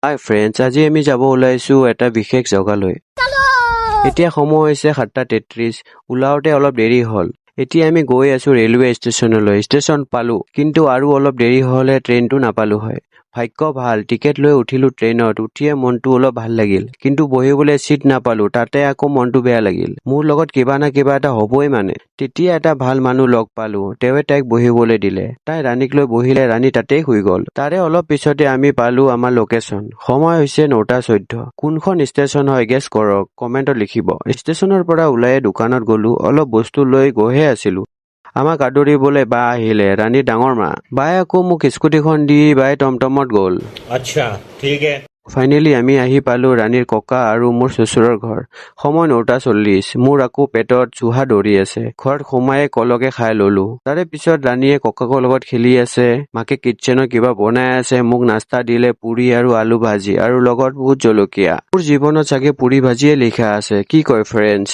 হাই friends, আজি আমি যাব ওলাইছো এটা বিশেষ জেগালৈ। এতিয়া সময় হৈছে 7:33। ওলাওঁতে অলপ দেৰি হ'ল। এতিয়া আমি গৈ আছো ৰেলৱে ষ্টেচনলৈ। ষ্টেচন পালো, কিন্তু আৰু অলপ দেৰি হ'লে ট্ৰেইনটো নাপালো হয়। ভাগ্য ভাল, টিকেট লৈ উঠিলো ট্ৰেইনত। উঠিয়ে মনটো অলপ ভাল লাগিল, কিন্তু বহিবলৈ চিট নাপালো। তাতে আকৌ মনটো বেয়া লাগিল। মোৰ লগত কিবা না কিবা এটা হ'বই মানে। তেতিয়া এটা ভাল মানুহ লগ পালো। তেওঁৱে তাইক বহিবলৈ দিলে। তাই ৰাণীক লৈ বহিলে, ৰাণী তাতেই শুই গ'ল। তাৰে অলপ পিছতে আমি পালো আমাৰ লোকেশ্যন। সময় হৈছে 9:14। কোনখন ষ্টেচন হয় গেছ কৰক, কমেণ্টত লিখিব। ষ্টেচনৰ পৰা ওলাই দোকানত গলো। অলপ বস্তু লৈ গৈহে আছিলো। আমাক আদৰিবলৈ বা আহিলে, ৰাণীৰ ডাঙৰ মা। বায়ে আকৌ মোক স্কুটিখন দি বাই টমটমত গ'ল। अच्छा ठीक है। ফাইনেলি আমি আহি পালো ৰাণীৰ ককা আৰু মোৰ শ্বশুৰৰ ঘৰ। সময় 9:40। মোৰ আকৌ পেটত চুহা দৌৰি আছে। ঘৰত সোমাই কলকে খাই ললো। তাৰে পিছত ৰাণীয়ে ককাকৰ লগত খেলি আছে, মাকে কিটচেনত কিবা বনাই আছে। মোক নাস্তা দিলে, পুৰি আৰু আলু ভাজি আৰু লগত ভোট জলকীয়া। মোৰ জীৱনত চাগে পুৰি ভাজিয়ে লিখা আছে। কি কয় ফ্ৰেণ্ডছ?